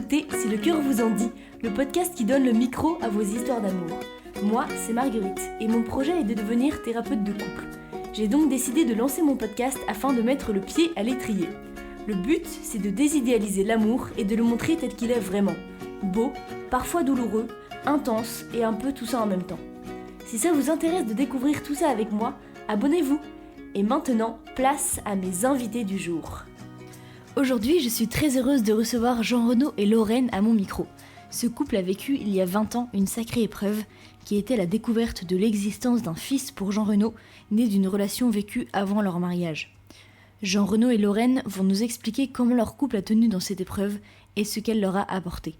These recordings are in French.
écoutez Si le cœur vous en dit, le podcast qui donne le micro à vos histoires d'amour. Moi, c'est Marguerite, et mon projet est de devenir thérapeute de couple. J'ai donc décidé de lancer mon podcast afin de mettre le pied à l'étrier. Le but, c'est de désidéaliser l'amour et de le montrer tel qu'il est vraiment. Beau, parfois douloureux, intense et un peu tout ça en même temps. Si ça vous intéresse de découvrir tout ça avec moi, abonnez-vous. Et maintenant, place à mes invités du jour. Aujourd'hui, je suis très heureuse de recevoir Jean-Renaud et Lorraine à mon micro. Ce couple a vécu il y a 20 ans une sacrée épreuve qui était la découverte de l'existence d'un fils pour Jean-Renaud, né d'une relation vécue avant leur mariage. Jean-Renaud et Lorraine vont nous expliquer comment leur couple a tenu dans cette épreuve et ce qu'elle leur a apporté.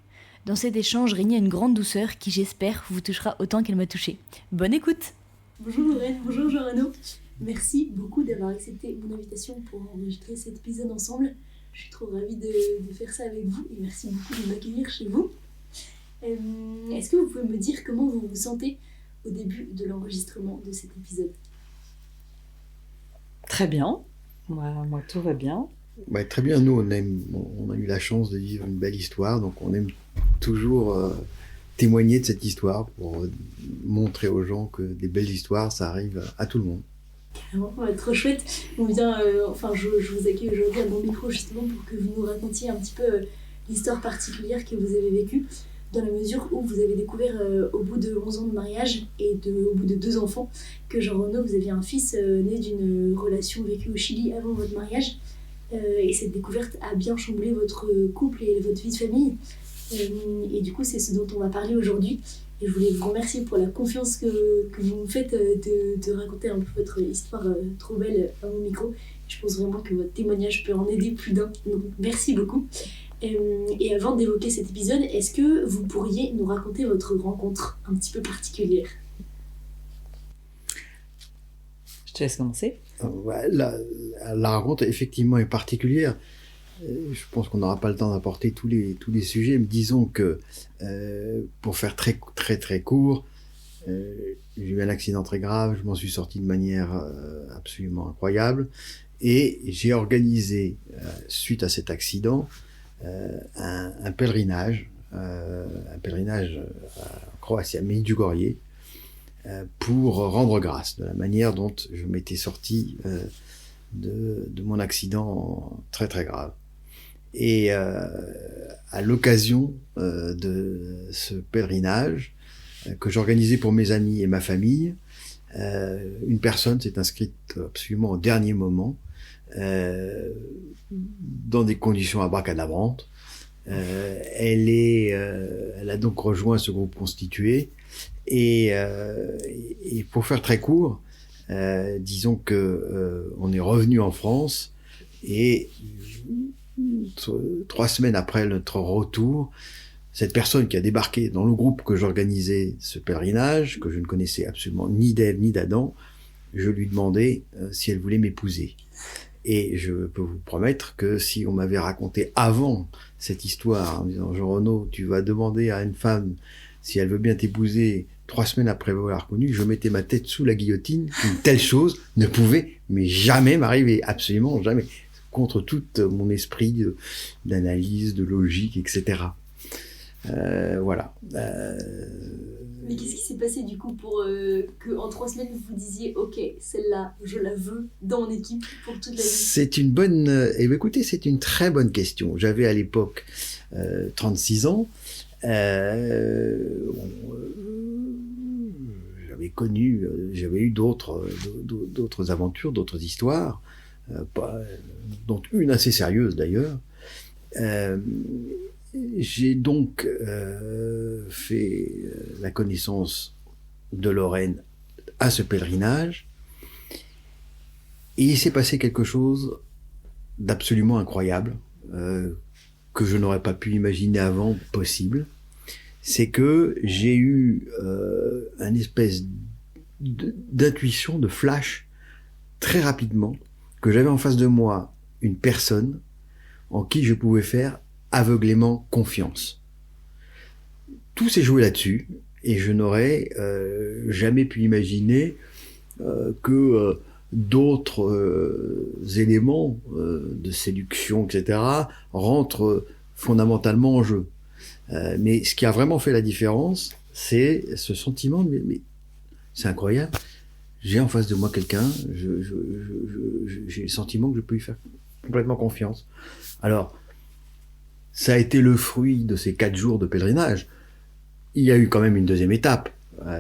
Dans cet échange régnait une grande douceur qui, j'espère, vous touchera autant qu'elle m'a touchée. Bonne écoute! Bonjour Lorraine, bonjour Jean-Renaud. Merci beaucoup d'avoir accepté mon invitation pour enregistrer cet épisode ensemble. Je suis trop ravie de faire ça avec vous et merci beaucoup de m'accueillir chez vous. Est-ce que vous pouvez me dire comment vous vous sentez au début de l'enregistrement de cet épisode ? Très bien, moi tout va bien. Ouais, très bien, nous on a eu la chance de vivre une belle histoire, donc on aime toujours témoigner de cette histoire pour montrer aux gens que des belles histoires ça arrive à tout le monde. Ouais, trop chouette. On vient, je vous accueille aujourd'hui à mon micro justement pour que vous nous racontiez un petit peu l'histoire particulière que vous avez vécue, dans la mesure où vous avez découvert au bout de 11 ans de mariage et au bout de 2 enfants que Jean-Renaud, vous aviez un fils né d'une relation vécue au Chili avant votre mariage. Et cette découverte a bien chamboulé votre couple et votre vie de famille. Et du coup, c'est ce dont on va parler aujourd'hui. Et je voulais vous remercier pour la confiance que vous me faites de raconter un peu votre histoire trop belle à mon micro. Je pense vraiment que votre témoignage peut en aider plus d'un. Donc merci beaucoup. Et avant d'évoquer cet épisode, est-ce que vous pourriez nous raconter votre rencontre un petit peu particulière ? Je te laisse commencer. Ouais, la rencontre effectivement est particulière. Je pense qu'on n'aura pas le temps d'apporter tous les sujets, mais disons que pour faire très très très court, j'ai eu un accident très grave, je m'en suis sorti de manière absolument incroyable et j'ai organisé suite à cet accident un pèlerinage en Croatie, à Medjugorje, pour rendre grâce de la manière dont je m'étais sorti de mon accident très très grave. Et à l'occasion de ce pèlerinage que j'organisais pour mes amis et ma famille, une personne s'est inscrite absolument au dernier moment, dans des conditions abracadabrantes. Elle a donc rejoint ce groupe constitué et pour faire très court, disons que on est revenu en France et 3 semaines après notre retour, cette personne qui a débarqué dans le groupe que j'organisais ce pèlerinage, que je ne connaissais absolument ni d'elle ni d'Adam, je lui demandais si elle voulait m'épouser. Et je peux vous promettre que si on m'avait raconté avant cette histoire, en disant « Jean-Renaud, tu vas demander à une femme si elle veut bien t'épouser 3 semaines après l'avoir connue », je mettais ma tête sous la guillotine, une telle chose ne pouvait mais jamais m'arriver, absolument jamais, contre tout mon esprit d'analyse, de logique, etc. Voilà. Mais qu'est-ce qui s'est passé du coup pour que en 3 semaines vous disiez « Ok, celle-là, je la veux dans mon équipe pour toute la vie ». C'est une bonne... écoutez, c'est une très bonne question. J'avais à l'époque 36 ans. J'avais eu d'autres aventures, d'autres histoires, dont une assez sérieuse d'ailleurs. J'ai donc fait la connaissance de Lorraine à ce pèlerinage et il s'est passé quelque chose d'absolument incroyable que je n'aurais pas pu imaginer avant possible. C'est que j'ai eu une espèce d'intuition, de flash très rapidement, que j'avais en face de moi une personne en qui je pouvais faire aveuglément confiance. Tout s'est joué là-dessus et je n'aurais jamais pu imaginer que d'autres éléments de séduction, etc., rentrent fondamentalement en jeu. Mais ce qui a vraiment fait la différence, c'est ce sentiment de mais c'est incroyable. J'ai en face de moi quelqu'un, j'ai le sentiment que je peux lui faire complètement confiance. Alors, ça a été le fruit de ces 4 jours de pèlerinage. Il y a eu quand même une deuxième étape.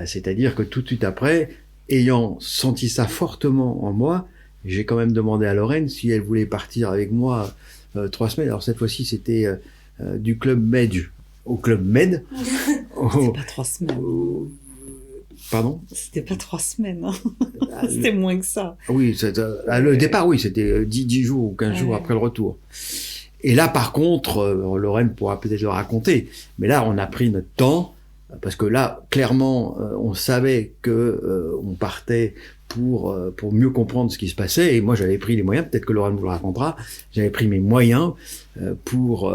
C'est-à-dire que tout de suite après, ayant senti ça fortement en moi, j'ai quand même demandé à Lorraine si elle voulait partir avec moi 3 semaines. Alors cette fois-ci, c'était du Club Med au Club Med. C'était pas 3 semaines. Pardon ? C'était pas 3 semaines. Hein. C'était moins que ça. Oui, le départ, oui, c'était 10 jours ou 15 jours après le retour. Et là, par contre, Lorraine pourra peut-être le raconter, mais là, on a pris notre temps, parce que là, clairement, on savait que on partait pour mieux comprendre ce qui se passait, et moi, j'avais pris les moyens, peut-être que Lorraine vous le racontera, j'avais pris mes moyens pour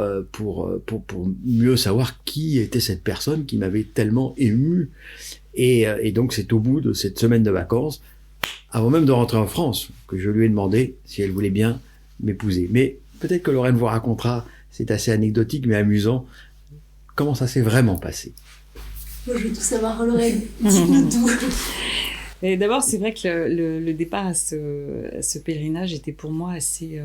mieux savoir qui était cette personne qui m'avait tellement ému. Et donc, c'est au bout de cette semaine de vacances, avant même de rentrer en France, que je lui ai demandé si elle voulait bien m'épouser. Mais peut-être que Lorraine vous racontera, c'est assez anecdotique mais amusant, comment ça s'est vraiment passé. Moi, je veux tout savoir, Lorraine. Dis-nous tout. Et d'abord, c'est vrai que le départ à ce pèlerinage était pour moi assez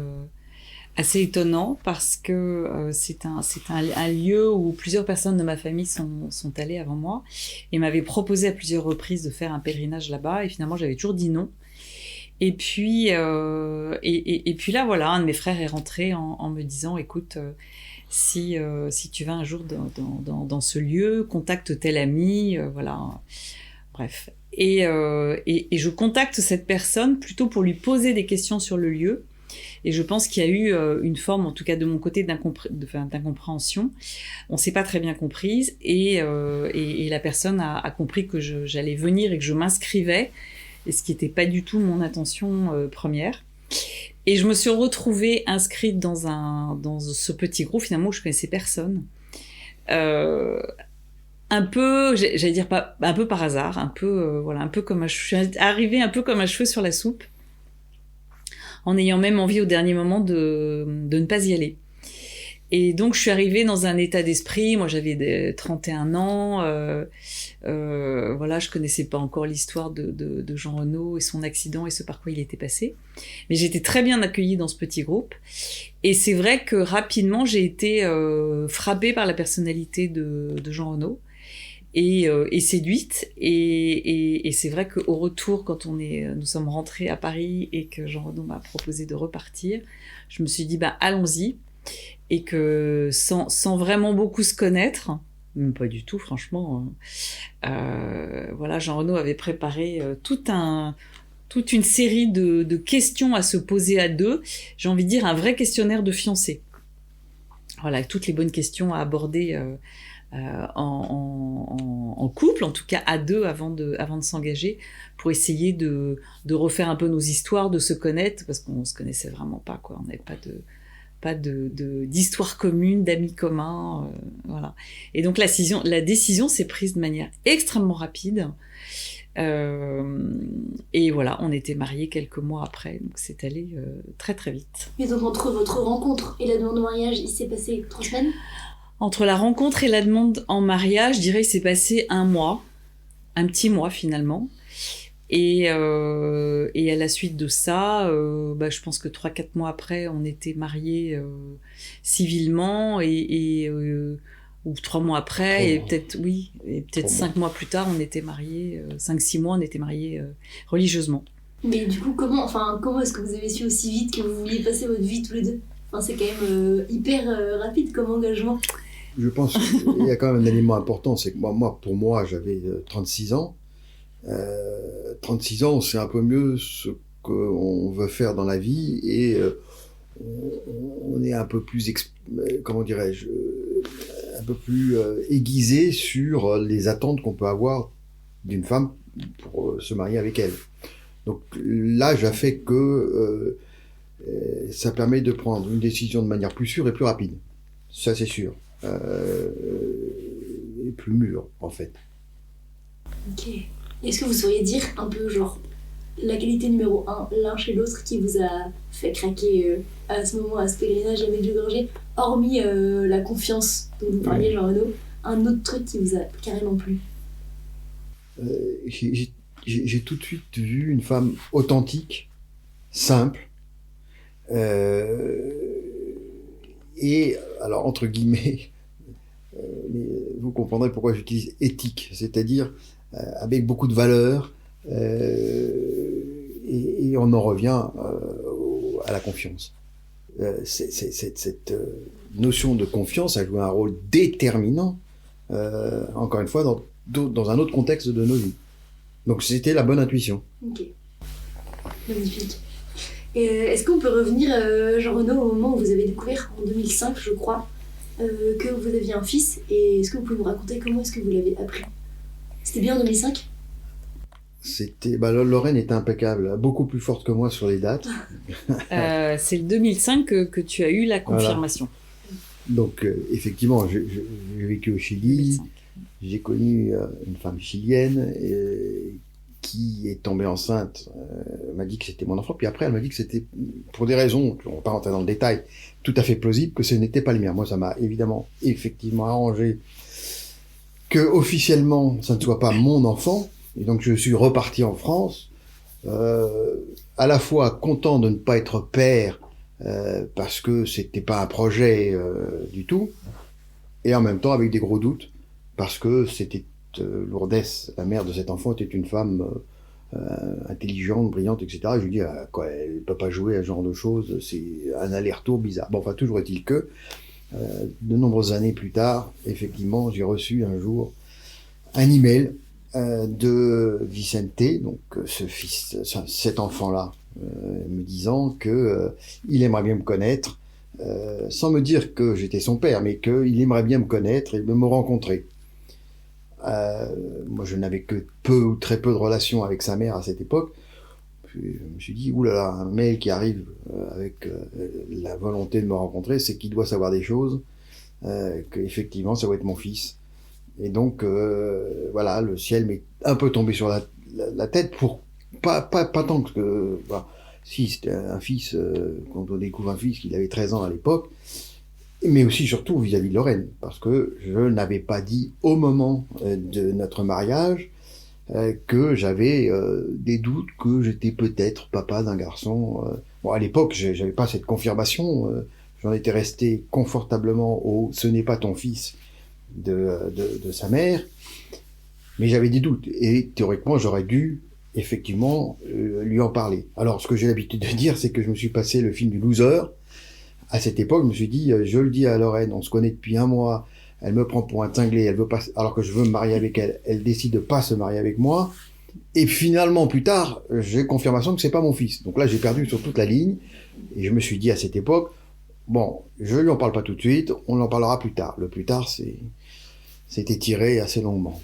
étonnant parce que c'est un lieu où plusieurs personnes de ma famille sont allées avant moi et m'avaient proposé à plusieurs reprises de faire un pèlerinage là-bas et finalement j'avais toujours dit non. Et puis et puis là voilà, un de mes frères est rentré en me disant écoute si tu vas un jour dans ce lieu, contacte tel ami, voilà, bref. Et je contacte cette personne plutôt pour lui poser des questions sur le lieu. Et je pense qu'il y a eu une forme, en tout cas de mon côté, d'incompréhension. On s'est pas très bien comprise et la personne a compris que j'allais venir et que je m'inscrivais, et ce qui n'était pas du tout mon intention première. Et je me suis retrouvée inscrite dans ce petit groupe finalement où je connaissais personne. Un peu, j'allais dire pas, un peu par hasard, un peu voilà, un peu comme je suis arrivée un peu comme un cheveu sur la soupe, en ayant même envie au dernier moment de ne pas y aller. Et donc je suis arrivée dans un état d'esprit, moi j'avais 31 ans, voilà, je connaissais pas encore l'histoire de Jean Renaud et son accident et ce par quoi il était passé, mais j'étais très bien accueillie dans ce petit groupe. Et c'est vrai que rapidement j'ai été frappée par la personnalité de Jean Renaud et séduite. Et c'est vrai qu'au retour, quand nous sommes rentrés à Paris et que Jean Renaud m'a proposé de repartir, je me suis dit allons-y. Et que sans vraiment beaucoup se connaître, même pas du tout franchement, voilà, Jean Renaud avait préparé toute une série de questions à se poser à deux, j'ai envie de dire un vrai questionnaire de fiancés, voilà, avec toutes les bonnes questions à aborder en couple, en tout cas à deux avant de s'engager, pour essayer de refaire un peu nos histoires, de se connaître, parce qu'on se connaissait vraiment pas, quoi, on n'avait pas d'histoire commune, d'amis communs, voilà. Et donc la décision s'est prise de manière extrêmement rapide. Et voilà, on était mariés quelques mois après, donc c'est allé très très vite. Et donc entre votre rencontre et la demande de mariage, il s'est passé 3 semaines ? Entre la rencontre et la demande en mariage, je dirais il s'est passé un petit mois finalement. Et à la suite de ça, je pense que 3-4 mois après, on était mariés civilement ou 3 mois après, et peut-être 5 mois plus tard, on était mariés, 5-6 mois, on était mariés religieusement. Mais du coup, comment est-ce que vous avez su aussi vite que vous vouliez passer votre vie tous les deux ? Enfin, c'est quand même hyper rapide comme engagement. Je pense qu'il y a quand même un élément important, c'est que pour moi, j'avais 36 ans. 36 ans, c'est un peu mieux ce qu'on veut faire dans la vie et on est un peu plus, un peu plus aiguisé sur les attentes qu'on peut avoir d'une femme pour se marier avec elle. Donc l'âge a fait que ça permet de prendre une décision de manière plus sûre et plus rapide. Ça, c'est sûr. Et plus mûr, en fait. Ok. Est-ce que vous sauriez dire un peu, genre, la qualité numéro 1, l'un chez l'autre, qui vous a fait craquer à ce moment, à ce pèlerinage à Medjugorje, hormis la confiance dont vous parliez, Jean-Renaud, un autre truc qui vous a carrément plu? J'ai tout de suite vu une femme authentique, simple, et alors entre guillemets, mais vous comprendrez pourquoi j'utilise éthique, c'est-à-dire avec beaucoup de valeurs, et on en revient à la confiance. Cette notion de confiance a joué un rôle déterminant, encore une fois, dans un autre contexte de nos vies. Donc c'était la bonne intuition. Ok, magnifique. Et est-ce qu'on peut revenir, Jean-Renaud, au moment où vous avez découvert, en 2005, je crois, que vous aviez un fils, et est-ce que vous pouvez nous raconter comment est-ce que vous l'avez appris? C'était bien en 2005? Lorraine était impeccable, beaucoup plus forte que moi sur les dates. C'est le 2005 que tu as eu la confirmation. Voilà. Donc effectivement, j'ai vécu au Chili, 2005. J'ai connu une femme chilienne qui est tombée enceinte, m'a dit que c'était mon enfant, puis après elle m'a dit que c'était, pour des raisons, on ne va pas rentrer dans le détail, tout à fait plausible, que ce n'était pas le mien. Moi ça m'a évidemment, effectivement arrangé que officiellement ça ne soit pas mon enfant, et donc je suis reparti en France, à la fois content de ne pas être père, parce que c'était pas un projet du tout, et en même temps avec des gros doutes, parce que c'était Lourdes, la mère de cet enfant, était une femme intelligente, brillante, etc. Et je lui dis, quoi, elle peut pas jouer à ce genre de choses, c'est un aller-retour bizarre. Bon, enfin, toujours est-il que, de nombreuses années plus tard, effectivement, j'ai reçu un jour un email de Vicente, donc cet enfant-là, me disant que il aimerait bien me connaître, sans me dire que j'étais son père, mais qu'il aimerait bien me connaître et me rencontrer. Moi, je n'avais que peu ou très peu de relations avec sa mère à cette époque. Puis, je me suis dit, oulala, un mail qui arrive avec la volonté de me rencontrer, c'est qu'il doit savoir des choses, qu'effectivement, ça doit être mon fils. Et donc, voilà, le ciel m'est un peu tombé sur la tête pour pas tant que si c'était un fils, quand on découvre un fils, qu'il avait 13 ans à l'époque, mais aussi surtout vis-à-vis de Lorraine, parce que je n'avais pas dit au moment de notre mariage que j'avais des doutes que j'étais peut-être papa d'un garçon. Bon, à l'époque, j'avais pas cette confirmation, j'en étais resté confortablement au « ce n'est pas ton fils » de sa mère, mais j'avais des doutes, et théoriquement, j'aurais dû effectivement lui en parler. Alors, ce que j'ai l'habitude de dire, c'est que je me suis passé le film du loser. À cette époque, je me suis dit, je le dis à Lorraine, on se connaît depuis 1 mois, elle me prend pour un cinglé, elle veut pas, alors que je veux me marier avec elle, elle décide de pas se marier avec moi, et finalement, plus tard, j'ai confirmation que c'est pas mon fils. Donc là, j'ai perdu sur toute la ligne, et je me suis dit à cette époque, bon, je lui en parle pas tout de suite, on en parlera plus tard. Le plus tard, c'était tiré assez longuement.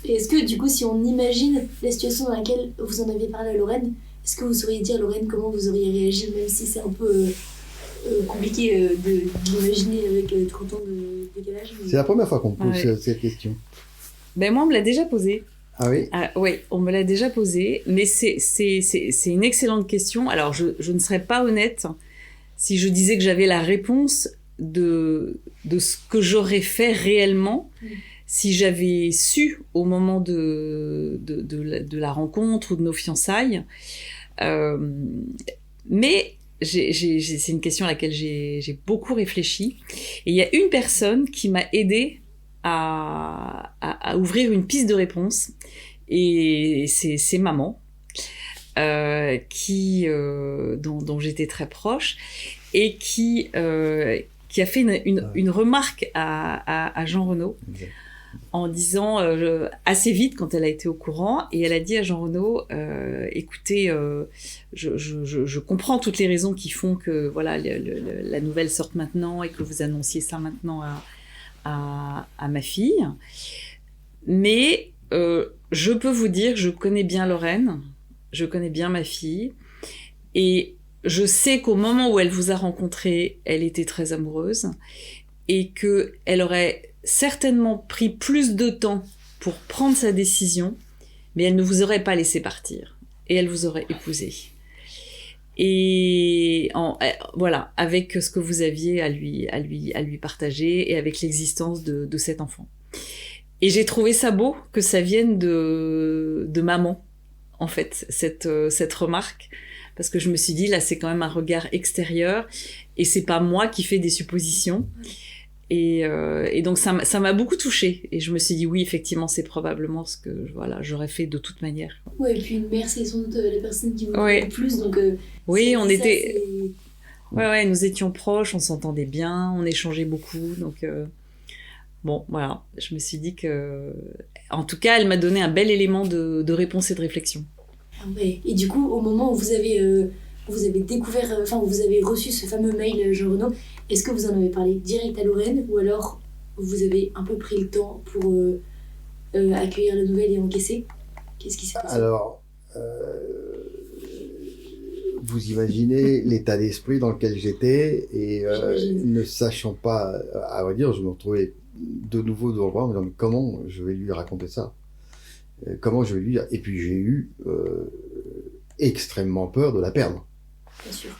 Et est-ce que, du coup, si on imagine la situation dans laquelle vous en avez parlé à Lorraine, est-ce que vous sauriez dire, Lorraine, comment vous auriez réagi, même si c'est un peu compliqué de l'imaginer avec 30 ans de décalage? C'est la première fois qu'on me pose cette question. Ben moi, on me l'a déjà posée. Ah oui? Oui, on me l'a déjà posée, mais c'est une excellente question. Alors, je ne serais pas honnête si je disais que j'avais la réponse de ce que j'aurais fait réellement. Si j'avais su au moment de la rencontre ou de nos fiançailles. Mais c'est une question à laquelle j'ai beaucoup réfléchi. Et il y a une personne qui m'a aidée à ouvrir une piste de réponse. Et c'est maman, dont j'étais très proche, et qui a fait une remarque à Jean-Renaud. Exact. En disant assez vite quand elle a été au courant, et elle a dit à Jean-Renaud, écoutez, je comprends toutes les raisons qui font que voilà la nouvelle sorte maintenant et que vous annonciez ça maintenant à ma fille, mais je peux vous dire que je connais bien Lorraine, je connais bien ma fille, et je sais qu'au moment où elle vous a rencontré, elle était très amoureuse, et que elle aurait certainement pris plus de temps pour prendre sa décision, mais elle ne vous aurait pas laissé partir. et elle vous aurait épousé. Et voilà, avec ce que vous aviez à lui partager et avec l'existence de cet enfant. Et j'ai trouvé ça beau que ça vienne de maman, en fait, cette remarque, parce que je me suis dit, là, c'est quand même un regard extérieur, et c'est pas moi qui fais des suppositions. Et donc ça m'a beaucoup touchée, et je me suis dit, oui, effectivement, c'est probablement ce que j'aurais fait de toute manière. Ouais, et puis une mère, c'est sans doute la personne qui vous Ouais. le plus, donc... Oui, on ça, était... c'est- Ouais, nous étions proches, on s'entendait bien, on échangeait beaucoup, donc... Bon, voilà, je me suis dit que... En tout cas, elle m'a donné un bel élément de réponse et de réflexion. Ah ouais. Et du coup, au moment où vous avez découvert, enfin, vous avez reçu ce fameux mail Jean Renaud, est-ce que vous en avez parlé direct à Lorraine, ou alors vous avez un peu pris le temps pour accueillir la nouvelle et encaisser? Qu'est-ce qui s'est passé? Alors, vous imaginez l'état d'esprit dans lequel j'étais, et J'imagine. ne sachant pas, à vrai dire, je me retrouvais de nouveau devant le voir, en me disant, mais comment je vais lui raconter ça? Comment je vais lui dire? Et puis j'ai eu extrêmement peur de la perdre. Bien sûr.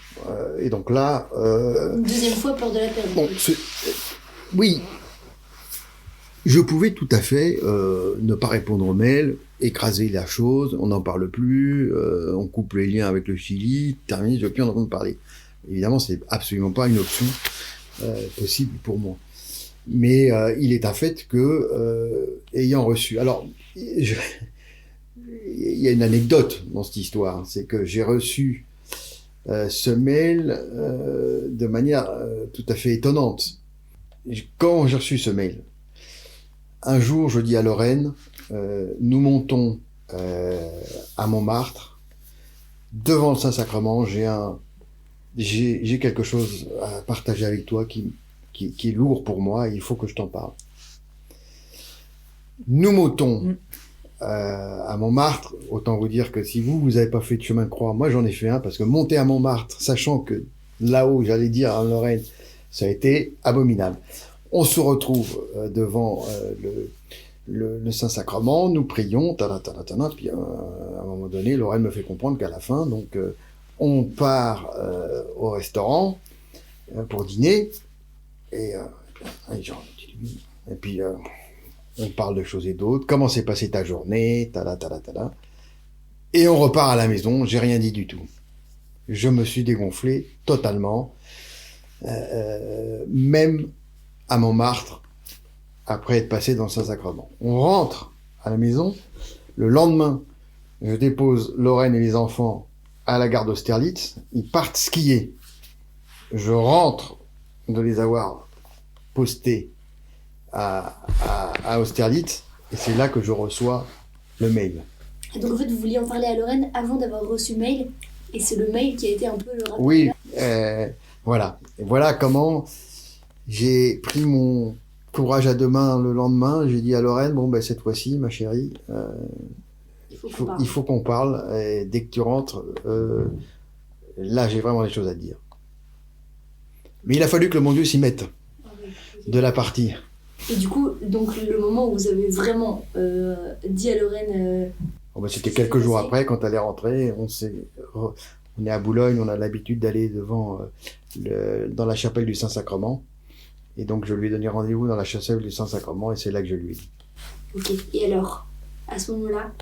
Et donc là... Une deuxième fois, peur de la perdre. bon, oui, je pouvais tout à fait ne pas répondre aux mails, écraser la chose, on n'en parle plus, on coupe les liens avec le Chili, terminé, je ne veux plus en entendre parler. Évidemment, c'est absolument pas une option possible pour moi. Mais il est un fait que, ayant reçu... Alors, il y a une anecdote dans cette histoire, c'est que j'ai reçu ce mail de manière tout à fait étonnante. Quand j'ai reçu ce mail, un jour, je dis à Lorraine, nous montons à Montmartre, devant le Saint-Sacrement, j'ai quelque chose à partager avec toi qui est lourd pour moi, et il faut que je t'en parle. Nous montons à Montmartre, autant vous dire que si vous avez pas fait de chemin de croix, moi j'en ai fait un, parce que monter à Montmartre, sachant que là-haut, j'allais dire à Lorraine, ça a été abominable. On se retrouve devant le Saint-Sacrement, nous prions, puis à un moment donné, Lorraine me fait comprendre qu'à la fin, donc on part au restaurant pour dîner, et puis on parle de choses et d'autres, comment s'est passée ta journée, et on repart à la maison, j'ai rien dit du tout. Je me suis dégonflé totalement, même à Montmartre, après être passé dans le Saint-Sacrement. On rentre à la maison, le lendemain, je dépose Lorraine et les enfants à la gare d'Austerlitz, ils partent skier. Je rentre de les avoir postés à Austerlitz, et c'est là que je reçois le mail. Et donc en fait, vous vouliez en parler à Lorraine avant d'avoir reçu le mail, et c'est le mail qui a été un peu le rappel. Oui, voilà. Et voilà comment j'ai pris mon courage à deux mains le lendemain. J'ai dit à Lorraine, bon, ben, cette fois-ci, ma chérie, il faut qu'on parle. Et dès que tu rentres, là, j'ai vraiment des choses à te dire. Mais il a fallu que le bon Dieu s'y mette de la partie. Et du coup, donc le moment où vous avez vraiment dit à Lorraine... Bon, ben, c'était quelques jours après, quand elle est rentrée, on est à Boulogne, on a l'habitude d'aller dans la chapelle du Saint-Sacrement. Et donc, je lui ai donné rendez-vous dans la chapelle du Saint-Sacrement, et c'est là que je lui ai dit. Ok, et alors, à ce moment-là,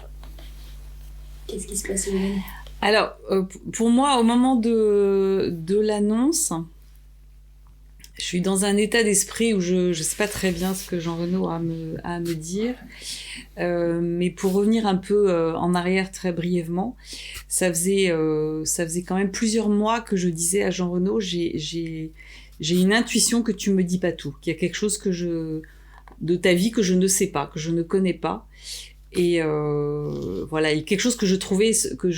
qu'est-ce qui se passe, Lorraine? Alors, pour moi, au moment de l'annonce, je suis dans un état d'esprit où je sais pas très bien ce que Jean Renaud a à me dire. Mais pour revenir un peu en arrière très brièvement, ça faisait quand même plusieurs mois que je disais à Jean Renaud, j'ai une intuition que tu me dis pas tout, qu'il y a quelque chose de ta vie que je ne sais pas, que je ne connais pas. Et voilà, et quelque chose que je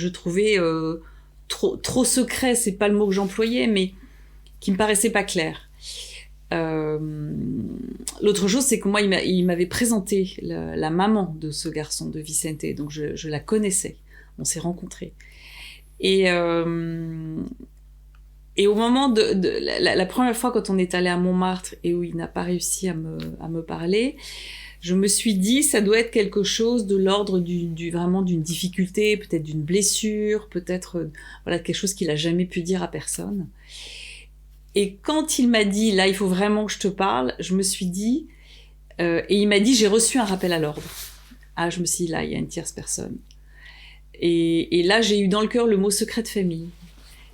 trouvais trop secret, c'est pas le mot que j'employais, mais qui me paraissait pas clair. L'autre chose, c'est que moi, il m'avait présenté la maman de ce garçon, de Vicente, donc je la connaissais, on s'est rencontrés. Et au moment la première fois quand on est allé à Montmartre et où il n'a pas réussi à me parler, je me suis dit, ça doit être quelque chose de l'ordre vraiment d'une difficulté, peut-être d'une blessure, peut-être voilà quelque chose qu'il a jamais pu dire à personne. Et quand il m'a dit, là, il faut vraiment que je te parle, je me suis dit, et il m'a dit, j'ai reçu un rappel à l'ordre. Ah, je me suis dit, là, il y a une tierce personne. Et là, j'ai eu dans le cœur le mot secret de famille.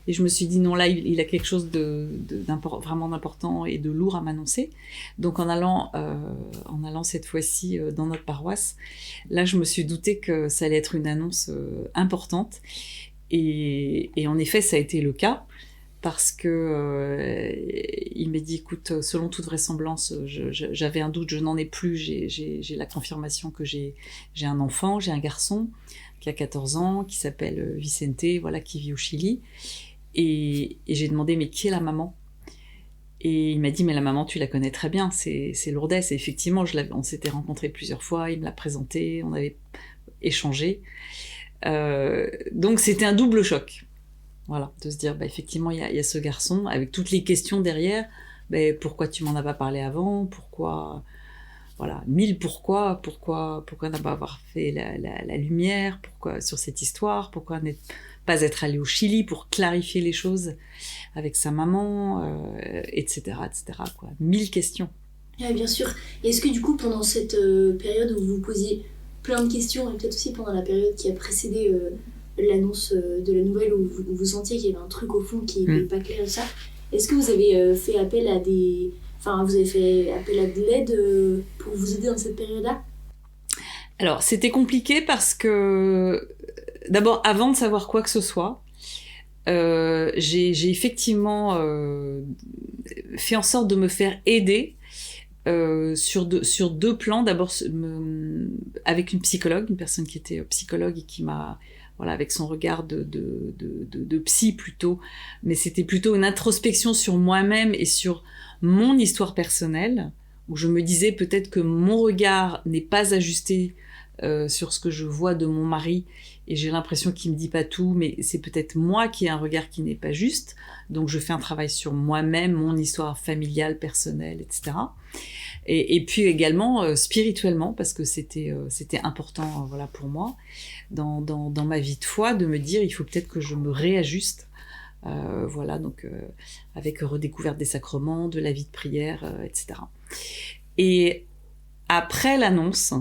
Et je me suis dit, non, là, il a quelque chose vraiment d'important et de lourd à m'annoncer. Donc, en allant cette fois-ci dans notre paroisse, là, je me suis douté que ça allait être une annonce importante. Et en effet, ça a été le cas. Parce que il m'a dit, écoute, selon toute vraisemblance, j'avais un doute, je n'en ai plus, j'ai la confirmation que j'ai un enfant, j'ai un garçon qui a 14 ans, qui s'appelle Vicente, voilà, qui vit au Chili. Et j'ai demandé, mais qui est la maman? Et il m'a dit, mais la maman, tu la connais très bien, c'est Lourdes. Et effectivement, on s'était rencontrés plusieurs fois, il me l'a présentée, on avait échangé. Donc c'était un double choc. Voilà, de se dire, bah, effectivement, il y a ce garçon, avec toutes les questions derrière. Bah, pourquoi tu m'en as pas parlé avant? Pourquoi, voilà, 1000 pourquoi n'a pas avoir fait la lumière, pourquoi sur cette histoire, pourquoi ne pas être allé au Chili pour clarifier les choses avec sa maman, etc., quoi. 1000 questions. Ouais, bien sûr. Et est-ce que du coup, pendant cette période où vous vous posiez plein de questions, et peut-être aussi pendant la période qui a précédé l'annonce de la nouvelle, où vous sentiez qu'il y avait un truc au fond qui n'était pas clair et ça, est-ce que vous avez fait appel à de l'aide pour vous aider dans cette période-là? Alors, c'était compliqué parce que, d'abord, avant de savoir quoi que ce soit, j'ai effectivement fait en sorte de me faire aider sur deux plans. D'abord, avec une psychologue, une personne qui était psychologue et qui m'a, voilà, avec son regard de psy plutôt, mais c'était plutôt une introspection sur moi-même et sur mon histoire personnelle, où je me disais peut-être que mon regard n'est pas ajusté sur ce que je vois de mon mari, et j'ai l'impression qu'il me dit pas tout, mais c'est peut-être moi qui ai un regard qui n'est pas juste, donc je fais un travail sur moi-même, mon histoire familiale, personnelle, etc. Et puis également spirituellement, parce que c'était important, voilà, pour moi, dans ma vie de foi, de me dire, il faut peut-être que je me réajuste, voilà, donc avec redécouverte des sacrements, de la vie de prière, etc. Et après l'annonce,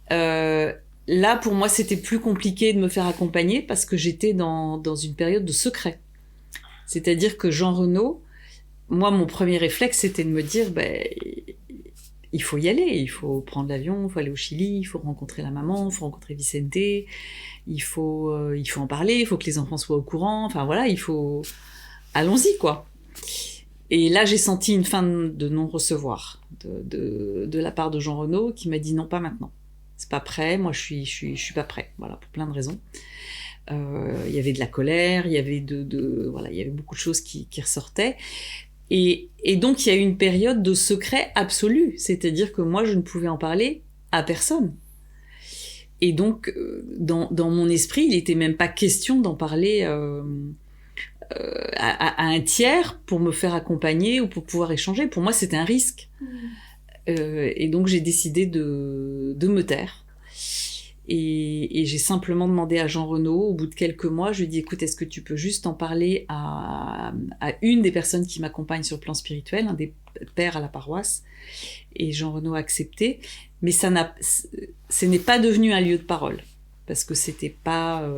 là, pour moi, c'était plus compliqué de me faire accompagner parce que j'étais dans une période de secret. C'est-à-dire que Jean Renaud, moi, mon premier réflexe, c'était de me dire, il faut y aller, il faut prendre l'avion, il faut aller au Chili, il faut rencontrer la maman, il faut rencontrer Vicente, il faut en parler, il faut que les enfants soient au courant, enfin voilà, allons-y, quoi. Et là, j'ai senti une fin de non-recevoir de la part de Jean Renaud qui m'a dit non, pas maintenant. C'est pas prêt, moi je suis pas prêt, voilà, pour plein de raisons. Il y avait de la colère, il y avait voilà, il y avait beaucoup de choses qui ressortaient. Et donc il y a eu une période de secret absolu, c'est-à-dire que moi je ne pouvais en parler à personne. Et donc dans mon esprit, il était même pas question d'en parler à un tiers pour me faire accompagner ou pour pouvoir échanger. Pour moi, c'était un risque. Et donc j'ai décidé de me taire. Et j'ai simplement demandé à Jean Renaud, au bout de quelques mois, je lui ai dit, écoute, est-ce que tu peux juste en parler à une des personnes qui m'accompagnent sur le plan spirituel, un des pères à la paroisse? Et Jean Renaud a accepté, mais ce n'est pas devenu un lieu de parole, parce que c'était pas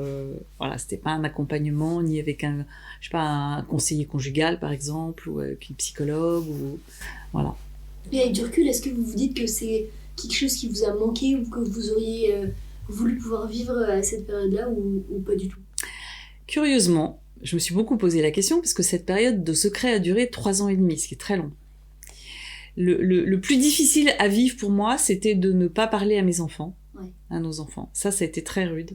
un accompagnement, ni avec un conseiller conjugal, par exemple, ou avec une psychologue, ou voilà. Et avec du recul, est-ce que vous vous dites que c'est quelque chose qui vous a manqué ou que vous auriez voulu pouvoir vivre à cette période-là ou pas du tout? Curieusement, je me suis beaucoup posé la question parce que cette période de secret a duré 3 ans et demi, ce qui est très long. Le plus difficile à vivre pour moi, c'était de ne pas parler à mes enfants, à nos enfants. Ça a été très rude.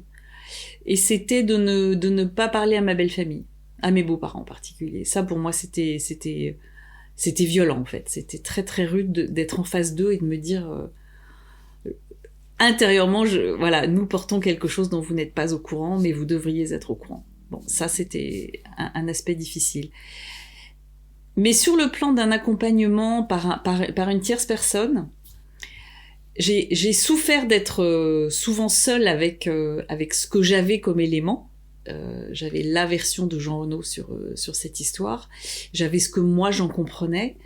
Et c'était de ne pas parler à ma belle famille, à mes beaux-parents en particulier. Ça, pour moi, c'était violent, en fait. C'était très, très rude d'être en face d'eux et de me dire... intérieurement, voilà, nous portons quelque chose dont vous n'êtes pas au courant, mais vous devriez être au courant. Bon, ça, c'était un aspect difficile. Mais sur le plan d'un accompagnement par une tierce personne, j'ai souffert d'être souvent seule avec ce que j'avais comme élément. J'avais la version de Jean Renaud sur cette histoire. J'avais ce que moi j'en comprenais.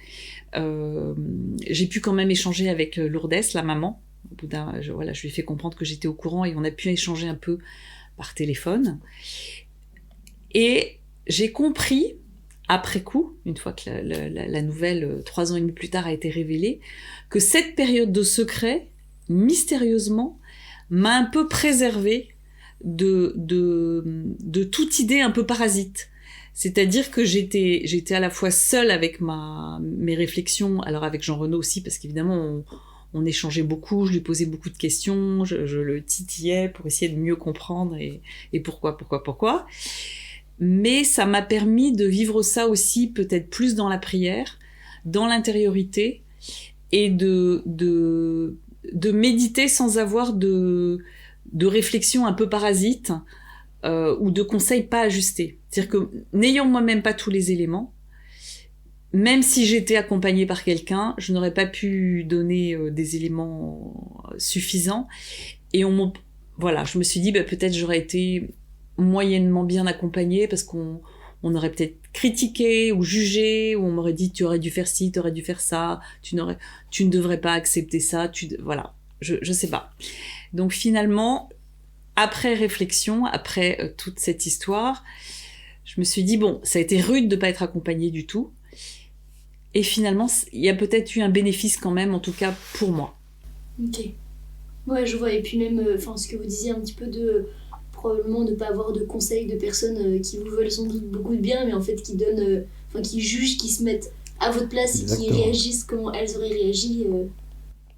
J'ai pu quand même échanger avec Lourdes, la maman. Au bout je lui ai fait comprendre que j'étais au courant et on a pu échanger un peu par téléphone. Et j'ai compris, après coup, une fois que la nouvelle, 3 ans et demi plus tard, a été révélée, que cette période de secret, mystérieusement, m'a un peu préservée de toute idée un peu parasite. C'est-à-dire que j'étais à la fois seule avec mes réflexions, alors avec Jean Renaud aussi, parce qu'évidemment, on échangeait beaucoup, je lui posais beaucoup de questions, je le titillais pour essayer de mieux comprendre et pourquoi. Mais ça m'a permis de vivre ça aussi peut-être plus dans la prière, dans l'intériorité, et de méditer sans avoir de réflexion un peu parasite ou de conseils pas ajustés. C'est-à-dire que n'ayant moi-même pas tous les éléments, même si j'étais accompagnée par quelqu'un, je n'aurais pas pu donner des éléments suffisants. Et je me suis dit peut-être j'aurais été moyennement bien accompagnée parce qu'on aurait peut-être critiqué ou jugé, ou on m'aurait dit tu aurais dû faire ci, tu aurais dû faire ça, tu ne devrais pas accepter ça, je sais pas. Donc finalement, après réflexion, après toute cette histoire, je me suis dit ça a été rude de pas être accompagnée du tout. Et finalement, il y a peut-être eu un bénéfice quand même, en tout cas pour moi. Ok. Ouais, je vois. Et puis même, ce que vous disiez un petit peu probablement ne pas avoir de conseils de personnes qui vous veulent sans doute beaucoup de bien, mais en fait qui donnent, qui jugent, qui se mettent à votre place. Exactement. Et qui réagissent comment elles auraient réagi.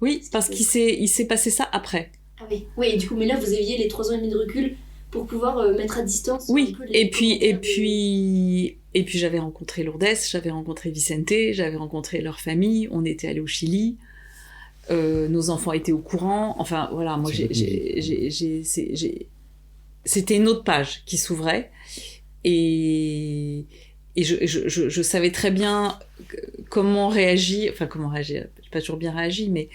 Oui, parce qu'il s'est passé ça après. Ah oui. Oui, et du coup, mais là vous aviez les 3 ans et demi de recul pour pouvoir mettre à distance. Oui, et puis j'avais rencontré Lourdes, j'avais rencontré Vicente, j'avais rencontré leur famille, on était allés au Chili. Nos enfants étaient au courant. Enfin, voilà, moi, c'était une autre page qui s'ouvrait. Et je savais très bien comment réagir. Enfin, comment réagir. J'ai pas toujours bien réagi, mais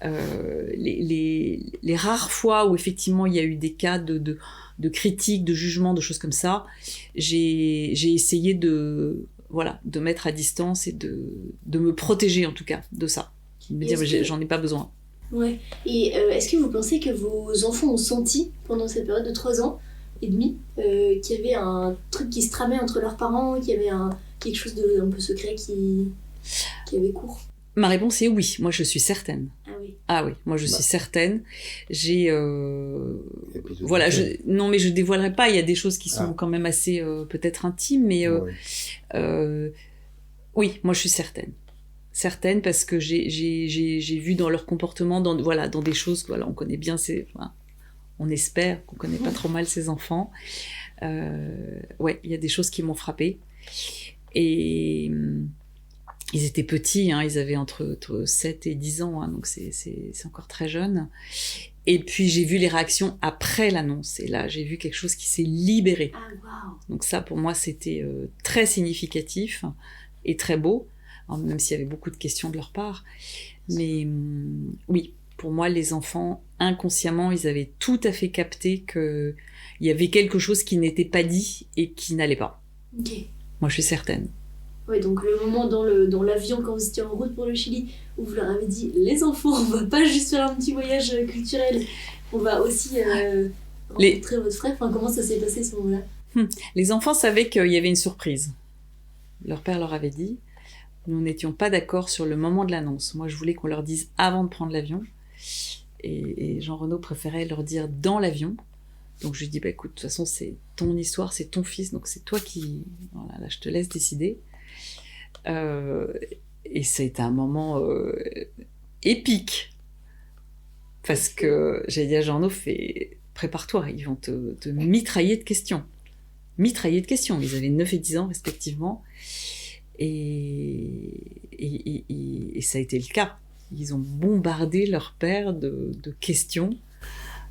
les rares fois où, effectivement, il y a eu des cas de critiques, de jugements, de choses comme ça, j'ai essayé de mettre à distance et de me protéger, en tout cas, de ça. Me dire, j'en ai pas besoin. Ouais. Et est-ce que vous pensez que vos enfants ont senti, pendant cette période de 3 ans et demi, qu'il y avait un truc qui se tramait entre leurs parents, qu'il y avait quelque chose d'un peu secret qui avait cours? Ma réponse est oui. Moi, je suis certaine. Ah oui, moi je suis certaine. J'ai non, mais je dévoilerai pas. Il y a des choses qui sont quand même assez peut-être intimes, mais oui, moi je suis certaine parce que j'ai vu dans leur comportement, dans des choses, on connaît bien on espère qu'on connaît pas trop mal ses enfants. Il y a des choses qui m'ont frappée. Et ils étaient petits, ils avaient entre 7 et 10 ans, donc c'est encore très jeune. Et puis j'ai vu les réactions après l'annonce, et là j'ai vu quelque chose qui s'est libéré. Ah, wow. Donc ça, pour moi, c'était très significatif et très beau, même s'il y avait beaucoup de questions de leur part. Mais oui, pour moi, les enfants, inconsciemment, ils avaient tout à fait capté qu'il y avait quelque chose qui n'était pas dit et qui n'allait pas. Ok. Moi, je suis certaine. Ouais, donc le moment dans l'avion quand vous étiez en route pour le Chili, où vous leur avez dit, les enfants, on va pas juste faire un petit voyage culturel, on va aussi rencontrer votre frère. Enfin, comment ça s'est passé ce moment-là? Les enfants savaient qu'il y avait une surprise. Leur père leur avait dit. Nous n'étions pas d'accord sur le moment de l'annonce. Moi, je voulais qu'on leur dise avant de prendre l'avion. Et Jean Renaud préférait leur dire dans l'avion. Donc je lui dis, écoute, de toute façon, c'est ton histoire, c'est ton fils, donc c'est toi qui... Voilà, là, je te laisse décider. Et ça a été un moment épique. Parce que, j'allais dire, Jean Renaud prépare-toi, ils vont te mitrailler de questions. Mitrailler de questions. Ils avaient 9 et 10 ans, respectivement. Et ça a été le cas. Ils ont bombardé leur père de questions.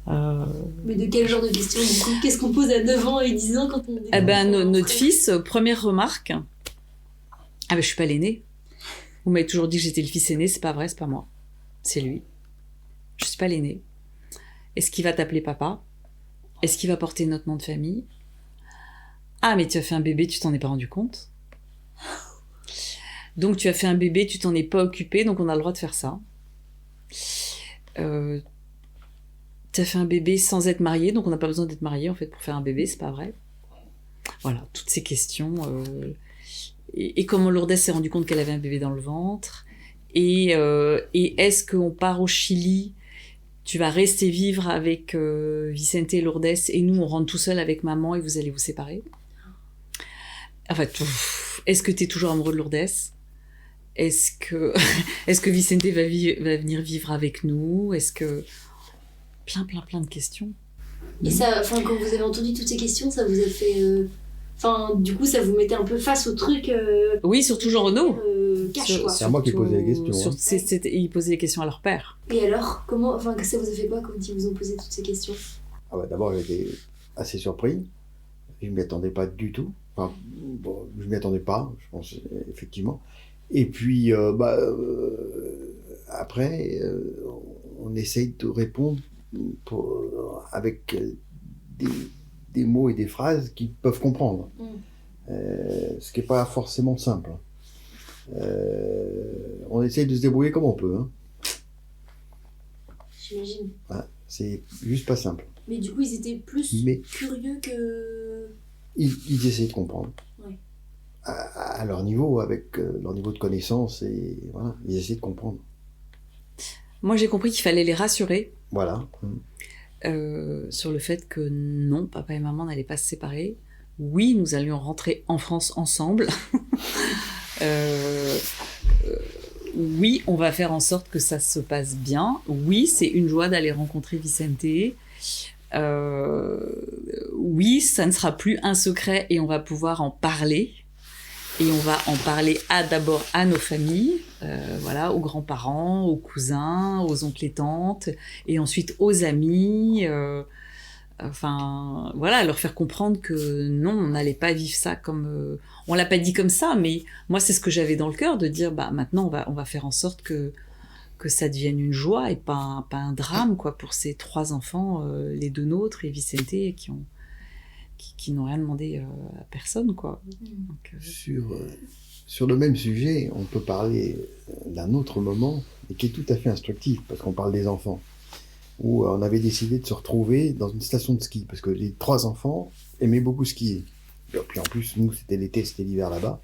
Mais de quel genre de questions, du coup? Qu'est-ce qu'on pose à 9 ans et 10 ans quand on est... Notre fils, première remarque, je suis pas l'aîné. Vous m'avez toujours dit que j'étais le fils aîné, c'est pas vrai, c'est pas moi. C'est lui. Je suis pas l'aîné. Est-ce qu'il va t'appeler papa? Est-ce qu'il va porter notre nom de famille? Ah, mais tu as fait un bébé, tu t'en es pas rendu compte. Donc tu as fait un bébé, tu t'en es pas occupé, donc on a le droit de faire ça. Tu as fait un bébé sans être marié, donc on n'a pas besoin d'être marié en fait pour faire un bébé, c'est pas vrai. Voilà, toutes ces questions. Et comment Lourdes s'est rendu compte qu'elle avait un bébé dans le ventre? Et est-ce qu'on part au Chili? Tu vas rester vivre avec Vicente et Lourdes et nous on rentre tout seul avec maman et vous allez vous séparer? Enfin, est-ce que tu es toujours amoureux de Lourdes? Est-ce que Vicente va venir vivre avec nous? Est-ce que... Plein de questions. Et ça, quand vous avez entendu toutes ces questions, ça vous a fait... du coup, ça vous mettait un peu face au truc... Oui, surtout Jean Renaud. Cache, quoi. C'est à moi qui posais les questions. Ils posaient les questions à leur père. Et alors, comment... ça vous a fait quoi quand ils vous ont posé toutes ces questions? Ah bah, d'abord, j'étais assez surpris. Je ne m'y attendais pas du tout. Enfin, bon, je ne m'y attendais pas, je pense, effectivement. Et puis, après, on essaye de répondre avec des mots et des phrases qu'ils peuvent comprendre. Ce qui n'est pas forcément simple. On essaye de se débrouiller comme on peut. Hein. J'imagine. Ouais, c'est juste pas simple. Mais du coup, ils étaient plus curieux que... Ils essaient de comprendre. Ouais. À leur niveau, avec leur niveau de connaissance, et voilà, ils essaient de comprendre. Moi, j'ai compris qu'il fallait les rassurer. Voilà. Sur le fait que non, papa et maman n'allaient pas se séparer. Oui, nous allions rentrer en France ensemble. Oui, on va faire en sorte que ça se passe bien. Oui, c'est une joie d'aller rencontrer Vicente. Oui, ça ne sera plus un secret et on va pouvoir en parler. Et on va en parler d'abord à nos familles, voilà, aux grands-parents, aux cousins, aux oncles et tantes, et ensuite aux amis. Enfin, voilà, leur faire comprendre que non, on n'allait pas vivre ça comme... on l'a pas dit comme ça, mais moi, c'est ce que j'avais dans le cœur, de dire, maintenant, on va faire en sorte que ça devienne une joie et pas un drame, quoi, pour ces 3 enfants, les 2 nôtres et Vicente, qui n'ont rien demandé à personne, quoi. Donc, sur le même sujet, on peut parler d'un autre moment, et qui est tout à fait instructif, parce qu'on parle des enfants, où on avait décidé de se retrouver dans une station de ski, parce que les 3 enfants aimaient beaucoup skier. Et puis en plus, nous, c'était l'été, c'était l'hiver là-bas.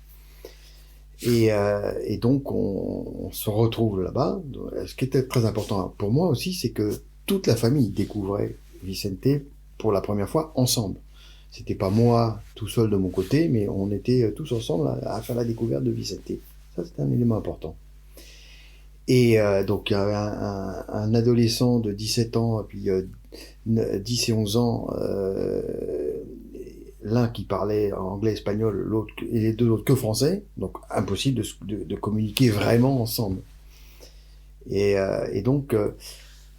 Et donc, on se retrouve là-bas. Ce qui était très important pour moi aussi, c'est que toute la famille découvrait Vicente pour la première fois ensemble. C'était pas moi tout seul de mon côté, mais on était tous ensemble à faire la découverte de Vicente. Ça, c'était un élément important. Et donc, il y avait un adolescent de 17 ans, et puis 10 et 11 ans, l'un qui parlait anglais, espagnol, l'autre, et les 2 autres que français, donc impossible de communiquer vraiment ensemble. Et donc,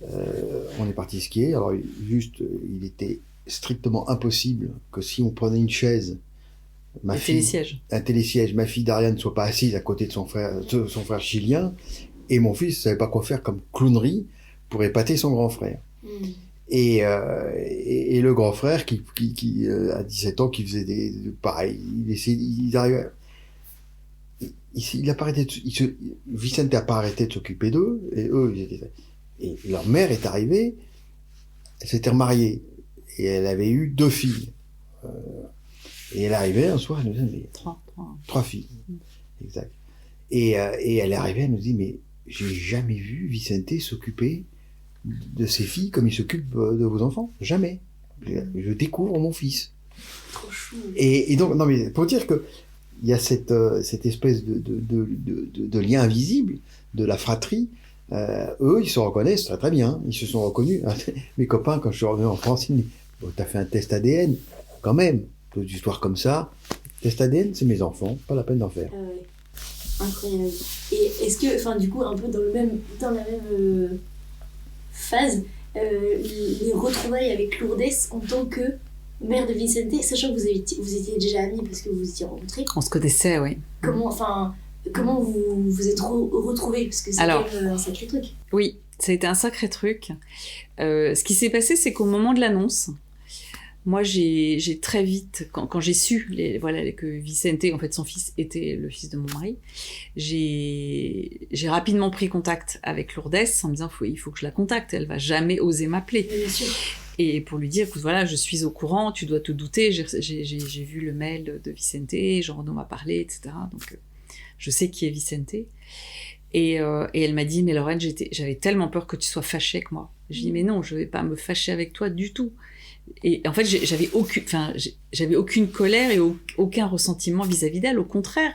on est parti skier. Alors, juste, il était strictement impossible que si on prenait une chaise, un télésiège, ma fille Daria ne soit pas assise à côté de son frère chilien, et mon fils ne savait pas quoi faire comme clownerie pour épater son grand frère. Et le grand frère qui à 17 ans, qui faisait pareil, il arrivait, il a pas arrêté Vicente n'a pas arrêté de s'occuper d'eux, et leur mère est arrivée, elle s'était remariée, et elle avait eu 2 filles. Et elle arrivait un soir, elle nous dit, mais 3 filles. Exact. Et elle est arrivée, elle nous dit, mais j'ai jamais vu Vicente s'occuper de ses filles comme il s'occupe de vos enfants. Jamais. Je découvre mon fils. Trop chou. Et donc, non mais, pour dire que il y a cette espèce de lien invisible, de la fratrie. Eux, ils se reconnaissent très très bien. Ils se sont reconnus. Mes copains, quand je suis revenu en France, ils me disent, bon, t'as fait un test ADN, quand même. D'autres histoires comme ça. Test ADN, c'est mes enfants, pas la peine d'en faire. Incroyable. Et est-ce que, du coup, un peu dans la même phase, les retrouvailles avec Lourdes en tant que mère de Vicente, sachant que vous étiez déjà amis parce que vous vous étiez rencontrés. On se connaissait, oui. Comment vous vous êtes retrouvés, parce que c'est quand même un sacré truc. Oui, Ça a été un sacré truc. Ce qui s'est passé, c'est qu'au moment de l'annonce, moi, j'ai très vite, quand j'ai su que Vicente, en fait, son fils était le fils de mon mari, j'ai rapidement pris contact avec Lourdes en me disant il faut que je la contacte, elle va jamais oser m'appeler. Bien sûr. Et pour lui dire, écoute, voilà, je suis au courant, tu dois te douter, j'ai vu le mail de Vicente, Jean-Renaud m'a parlé, etc. Donc, je sais qui est Vicente. Et elle m'a dit, mais Lorraine, j'avais tellement peur que tu sois fâchée avec moi. Je dis, mais non, je vais pas me fâcher avec toi du tout. Et en fait, j'avais aucune colère et aucun ressentiment vis-à-vis d'elle, au contraire.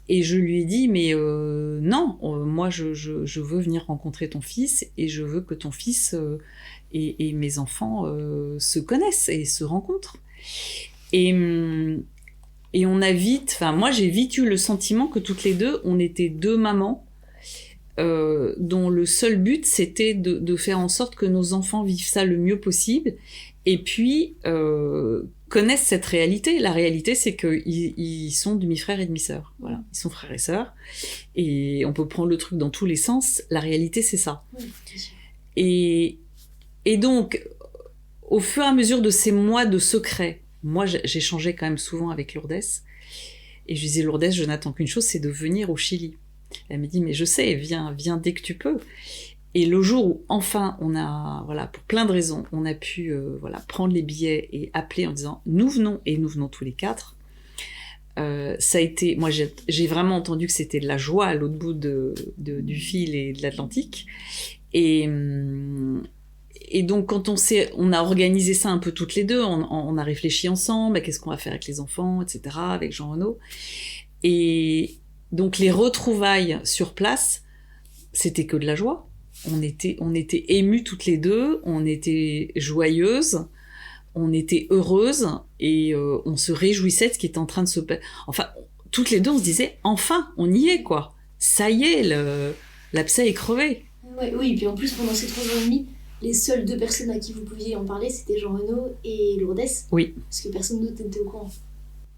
Et je lui ai dit, mais non, moi, je veux venir rencontrer ton fils et je veux que ton fils et mes enfants se connaissent et se rencontrent. Et on a moi, j'ai vite eu le sentiment que toutes les deux, on était deux mamans dont le seul but, c'était de faire en sorte que nos enfants vivent ça le mieux possible et puis connaissent cette réalité. La réalité, c'est qu'ils sont demi-frères et demi-sœurs. Voilà, ils sont frères et sœurs. Et on peut prendre le truc dans tous les sens. La réalité, c'est ça. Oui. Et donc, au fur et à mesure de ces mois de secret, moi, j'échangeais quand même souvent avec Lourdes. Et je disais, Lourdes, je n'attends qu'une chose, c'est de venir au Chili. Elle me dit, mais je sais, viens dès que tu peux. Et le jour où, enfin, on a, voilà, pour plein de raisons, on a pu prendre les billets et appeler en disant, nous venons, et nous venons tous les quatre, ça a été, moi, j'ai vraiment entendu que c'était de la joie à l'autre bout du fil et de l'Atlantique. Et donc, quand on a organisé ça un peu toutes les deux, on a réfléchi ensemble à qu'est-ce qu'on va faire avec les enfants, etc., avec Jean-Renaud. Et donc, les retrouvailles sur place, c'était que de la joie. On était émues toutes les deux, on était joyeuses, on était heureuses, et on se réjouissait de ce qui était en train de se passer. Enfin, toutes les deux, on se disait, enfin, on y est, quoi. Ça y est, l'abcès est crevé. Ouais, oui, et puis en plus, pendant ces 3 ans et demi, les seules 2 personnes à qui vous pouviez en parler, c'était Jean-Renaud et Lourdes. Oui. Parce que personne d'autre n'était au courant.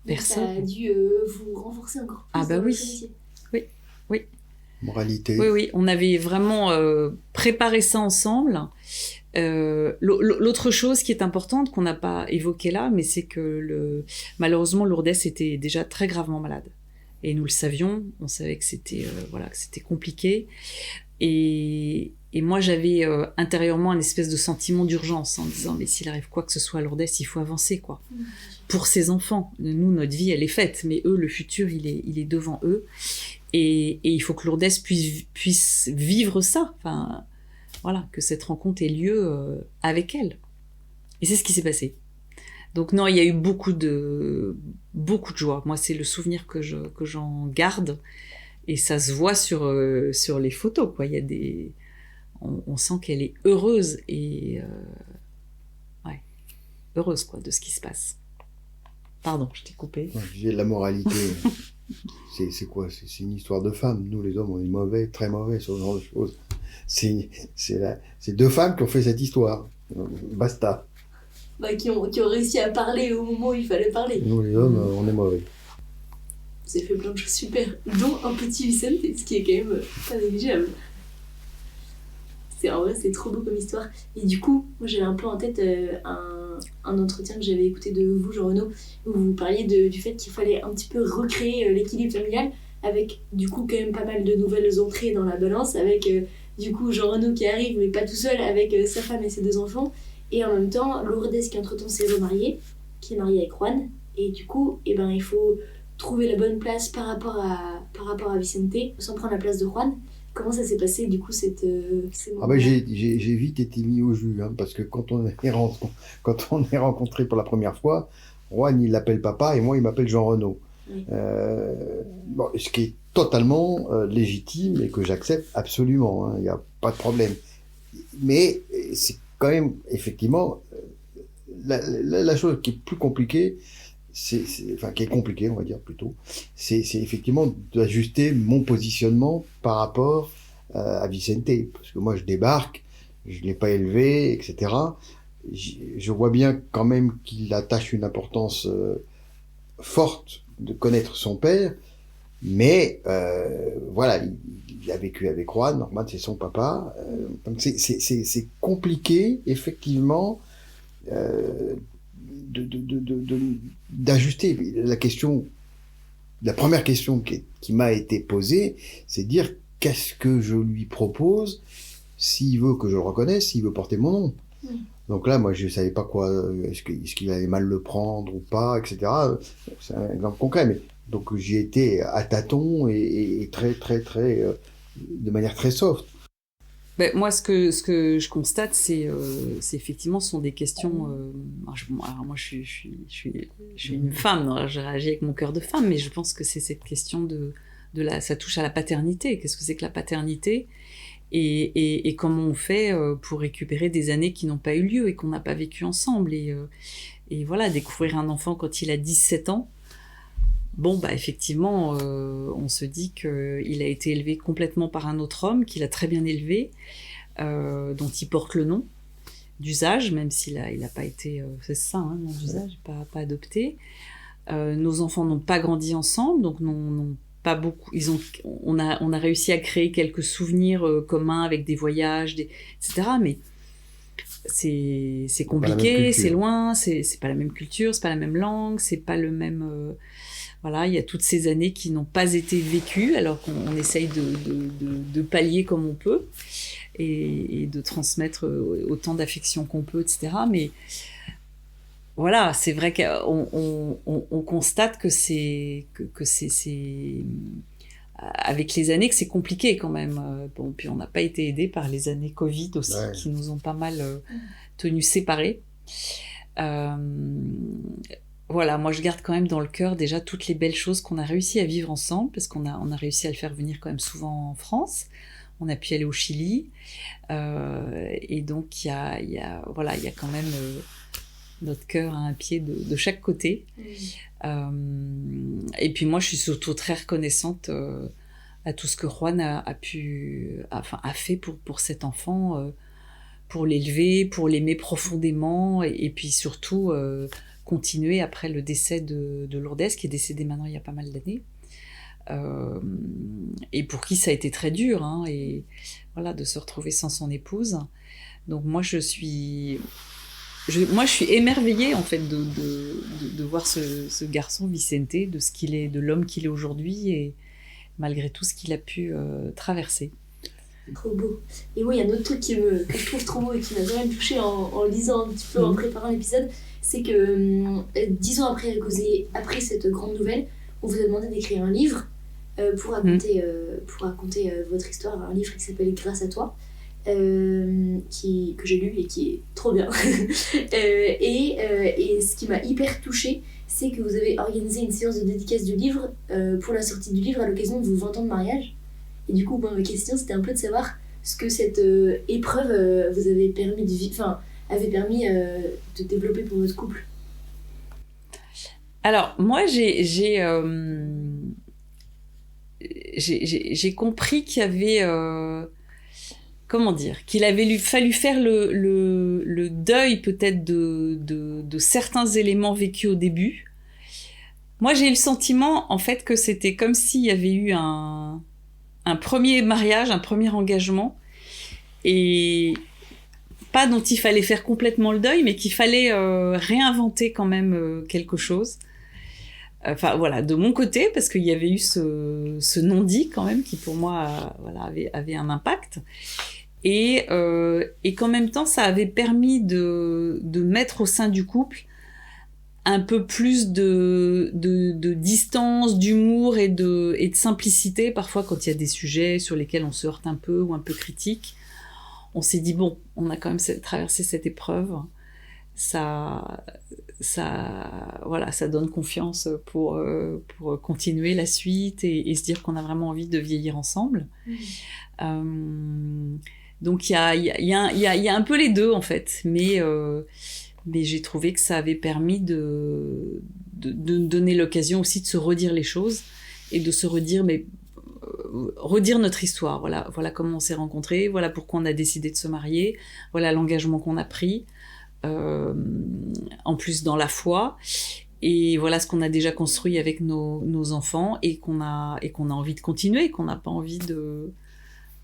Personne. Ça a dû vous renforcer encore plus. Ah bah oui. Oui. Moralité. Oui. On avait vraiment préparé ça ensemble. L'autre chose qui est importante, qu'on n'a pas évoquée là, mais c'est que malheureusement, Lourdes était déjà très gravement malade. Et nous le savions. On savait que c'était compliqué. Et moi, j'avais intérieurement un espèce de sentiment d'urgence en disant, mais s'il arrive quoi que ce soit à Lourdes, il faut avancer, quoi. Pour ses enfants. Nous, notre vie, elle est faite, mais eux, le futur, il est devant eux. Et il faut que Lourdes puisse vivre ça. Enfin, voilà, que cette rencontre ait lieu avec elle. Et c'est ce qui s'est passé. Donc non, il y a eu beaucoup de joie. Moi, c'est le souvenir que j'en garde. Et ça se voit sur les photos, quoi. Il y a on sent qu'elle est heureuse et heureuse, quoi, de ce qui se passe. Pardon, je t'ai coupé. J'ai la moralité. C'est quoi? C'est une histoire de femmes. Nous, les hommes, on est mauvais, très mauvais sur ce genre de choses. C'est 2 femmes qui ont fait cette histoire. Basta. Qui ont réussi à parler au moment où il fallait parler. Nous, les hommes, on est mauvais. Vous avez fait plein de choses super, dont un petit Vicente, ce qui est quand même pas négligeable. En vrai, c'est trop beau comme histoire. Et du coup, moi j'avais un peu en tête un entretien que j'avais écouté de vous, Jean-Renaud, où vous parliez du fait qu'il fallait un petit peu recréer l'équilibre familial, avec du coup quand même pas mal de nouvelles entrées dans la balance, avec du coup Jean-Renaud qui arrive, mais pas tout seul, avec sa femme et ses 2 enfants, et en même temps Lourdes qui entre-temps s'est remariée, qui est mariée avec Juan, et du coup, il faut trouver la bonne place par rapport à Vicente, sans prendre la place de Juan. Comment ça s'est passé, du coup, ces moments-là? J'ai vite été mis au jus, parce que quand on est rencontrés pour la première fois, Juan, il l'appelle papa, et moi, il m'appelle Jean-Renaud. Oui. Ce qui est totalement légitime et que j'accepte absolument, il n'y a pas de problème. Mais c'est quand même, effectivement, la chose qui est plus compliquée, qui est compliqué, on va dire plutôt, c'est effectivement d'ajuster mon positionnement par rapport à Vicente, parce que moi je débarque, je l'ai pas élevé, etc. Je vois bien quand même qu'il attache une importance forte de connaître son père, Mais voilà, il a vécu avec Juan. Norman, c'est son papa. Donc c'est compliqué, effectivement, d'ajuster. La première question qui m'a été posée, c'est de dire qu'est-ce que je lui propose s'il veut que je le reconnaisse, s'il veut porter mon nom. Donc là, moi, je savais pas quoi, est-ce qu'il allait mal le prendre ou pas, etc. C'est un exemple concret, mais donc j'y étais à tâtons et très, très, très, de manière très soft. Ben, moi, ce que je constate, c'est effectivement, ce sont des questions. Alors moi, je suis une femme, donc je réagis avec mon cœur de femme, mais je pense que c'est cette question ça touche à la paternité. Qu'est-ce que c'est que la paternité, et comment on fait pour récupérer des années qui n'ont pas eu lieu et qu'on n'a pas vécu ensemble, et voilà, découvrir un enfant quand il a 17 ans. Bon, bah effectivement, on se dit qu'il a été élevé complètement par un autre homme, qu'il a très bien élevé, dont il porte le nom d'usage, même s'il a pas été, c'est ça, hein, nom d'usage, pas adopté. Nos enfants n'ont pas grandi ensemble, donc n'ont pas beaucoup. On a réussi à créer quelques souvenirs communs avec des voyages, etc. Mais c'est compliqué, c'est loin, c'est pas la même culture, c'est pas la même langue, c'est pas le même. Voilà, il y a toutes ces années qui n'ont pas été vécues, alors qu'on essaye de pallier comme on peut et de transmettre autant d'affection qu'on peut, etc. Mais voilà, c'est vrai qu'on constate que c'est avec les années que c'est compliqué quand même. Bon, puis on n'a pas été aidé par les années Covid aussi, qui nous ont pas mal tenus séparés. Voilà, moi je garde quand même dans le cœur déjà toutes les belles choses qu'on a réussi à vivre ensemble, parce qu'on a réussi à le faire venir quand même souvent en France. On a pu aller au Chili, et donc il y a quand même notre cœur à un pied de chaque côté. Et puis moi je suis surtout très reconnaissante à tout ce que Juan a fait pour cet enfant, pour l'élever, pour l'aimer profondément, et puis surtout continuer après le décès de Lourdes, qui est décédé maintenant il y a pas mal d'années, et pour qui ça a été très dur, hein, et voilà, de se retrouver sans son épouse. Donc moi je suis émerveillée en fait de voir ce garçon Vicente, de ce qu'il est, de l'homme qu'il est aujourd'hui, et malgré tout ce qu'il a pu traverser. Trop beau. Et oui, il y a un autre truc que je trouve trop beau et qui m'a quand même touchée en lisant un petit peu, en préparant l'épisode, c'est que 10 ans après cette grande nouvelle, on vous a demandé d'écrire un livre pour raconter votre histoire, un livre qui s'appelle Grâce à toi, que j'ai lu et qui est trop bien. Et ce qui m'a hyper touchée, c'est que vous avez organisé une séance de dédicace du livre pour la sortie du livre à l'occasion de vos 20 ans de mariage. Et du coup, ma question, c'était un peu de savoir ce que cette épreuve vous avait permis avait permis de développer pour votre couple. Alors, moi, j'ai compris qu'il y avait... comment dire, qu'il avait fallu faire le deuil peut-être de certains éléments vécus au début. Moi, j'ai eu le sentiment, en fait, que c'était comme s'il y avait eu un premier mariage, un premier engagement, et pas dont il fallait faire complètement le deuil, mais qu'il fallait réinventer quand même quelque chose. Enfin voilà, de mon côté, parce qu'il y avait eu ce non-dit quand même qui pour moi avait un impact, et qu'en même temps ça avait permis de mettre au sein du couple un peu plus de distance, d'humour et de simplicité. Parfois quand il y a des sujets sur lesquels on se heurte un peu ou un peu critique, on s'est dit bon, on a quand même traversé cette épreuve, ça donne confiance pour continuer la suite et se dire qu'on a vraiment envie de vieillir ensemble. Donc il y a un peu les deux en fait, mais j'ai trouvé que ça avait permis de donner l'occasion aussi de se redire les choses et de se redire redire notre histoire. Voilà comment on s'est rencontrés, voilà pourquoi on a décidé de se marier, voilà l'engagement qu'on a pris. En plus dans la foi, et voilà ce qu'on a déjà construit avec nos enfants et qu'on a envie de continuer, qu'on n'a pas envie de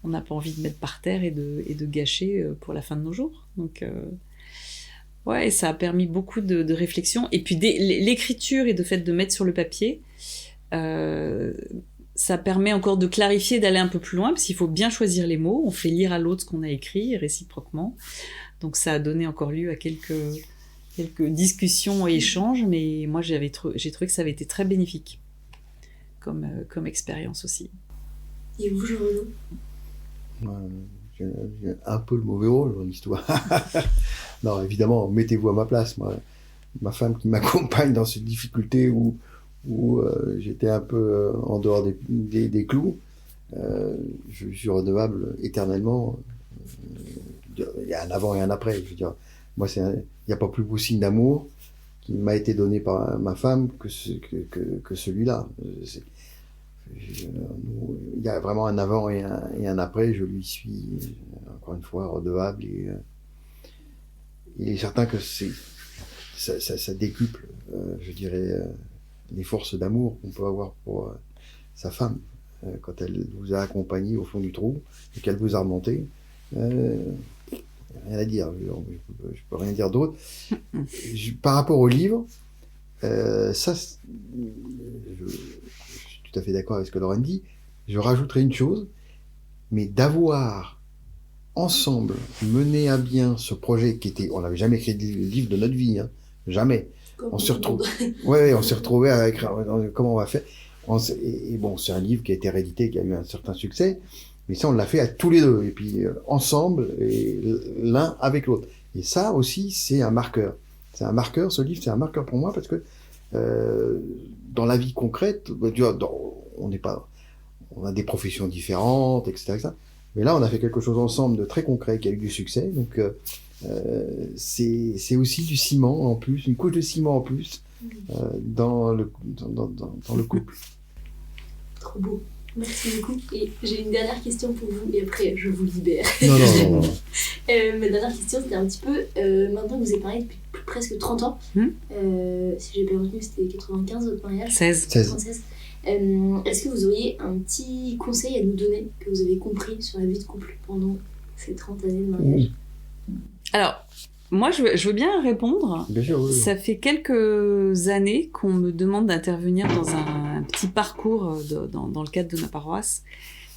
mettre par terre et de gâcher pour la fin de nos jours. Donc ouais, ça a permis beaucoup de réflexion. Et puis l'écriture et le fait de mettre sur le papier, ça permet encore de clarifier, d'aller un peu plus loin, parce qu'il faut bien choisir les mots. On fait lire à l'autre ce qu'on a écrit, réciproquement. Donc ça a donné encore lieu à quelques discussions et échanges, mais moi j'ai trouvé que ça avait été très bénéfique comme expérience aussi. Et vous, Jean-Renaud? J'ai un peu le mauvais rôle dans l'histoire. Non, évidemment, mettez-vous à ma place. Moi, ma femme qui m'accompagne dans cette difficulté où j'étais un peu en dehors des clous, je suis redevable éternellement. Il y a un avant et un après. Je veux dire, moi, il n'y a pas plus beau signe d'amour qui m'a été donné par ma femme que celui-là. Il y a vraiment un avant et un après. Je lui suis, encore une fois, redevable. Et il est certain que ça décuple, je dirais, les forces d'amour qu'on peut avoir pour sa femme quand elle vous a accompagné au fond du trou et qu'elle vous a remonté. Rien à dire, je peux rien dire d'autre. Par rapport au livre, je suis tout à fait d'accord avec ce que Lorraine dit. Je rajouterai une chose, mais d'avoir ensemble mené à bien ce projet qui était, on n'avait jamais écrit de livre de notre vie, hein, jamais. On s'est retrouvé à écrire comment on va faire. Et bon, c'est un livre qui a été réédité, qui a eu un certain succès. Mais ça, on l'a fait à tous les deux, et puis ensemble, et l'un avec l'autre. Et ça aussi, c'est un marqueur. C'est un marqueur, ce livre, c'est un marqueur pour moi, parce que dans la vie concrète, on a des professions différentes, etc. Mais là, on a fait quelque chose ensemble de très concret, qui a eu du succès. Donc, c'est aussi du ciment en plus, une couche de ciment en plus, dans le couple. Trop beau. Merci beaucoup. Et j'ai une dernière question pour vous, et après je vous libère. Non. Ma dernière question, c'était un petit peu, maintenant que vous avez parlé depuis presque 30 ans, si j'ai bien retenu, c'était 95 votre mariage. 16. 96. Est-ce que vous auriez un petit conseil à nous donner, que vous avez compris sur la vie de couple pendant ces 30 années de mariage? Alors, moi, je veux bien répondre. Bien sûr, oui. Ça fait quelques années qu'on me demande d'intervenir dans un petit parcours dans le cadre de ma paroisse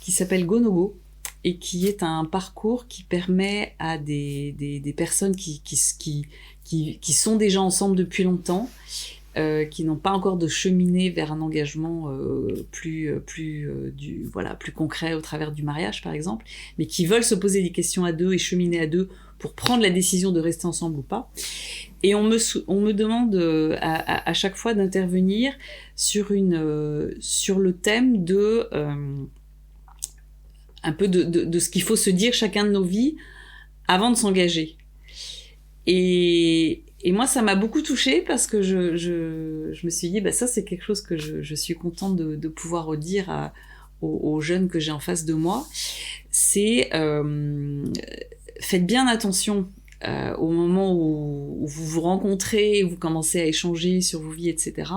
qui s'appelle Go No Go et qui est un parcours qui permet à des personnes qui sont déjà ensemble depuis longtemps, qui n'ont pas encore de cheminée vers un engagement plus concret au travers du mariage, par exemple, mais qui veulent se poser des questions à deux et cheminer à deux pour prendre la décision de rester ensemble ou pas. Et on me demande à chaque fois d'intervenir sur le thème de un peu de ce qu'il faut se dire chacun de nos vies avant de s'engager. Et moi, ça m'a beaucoup touchée parce que je me suis dit, ça c'est quelque chose que je suis contente de pouvoir redire aux jeunes que j'ai en face de moi. C'est faites bien attention au moment où vous vous rencontrez, où vous commencez à échanger sur vos vies, etc.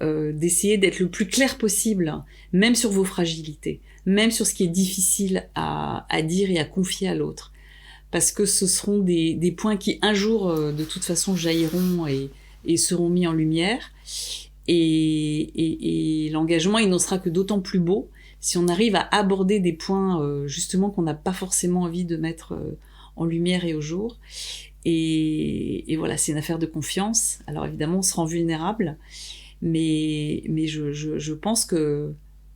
D'essayer d'être le plus clair possible, même sur vos fragilités, même sur ce qui est difficile à dire et à confier à l'autre. Parce que ce seront des points qui un jour de toute façon jailliront et seront mis en lumière. Et l'engagement, il n'en sera que d'autant plus beau si on arrive à aborder des points justement qu'on n'a pas forcément envie de mettre en lumière et au jour. Et voilà, c'est une affaire de confiance. Alors évidemment, on se rend vulnérable, mais je pense que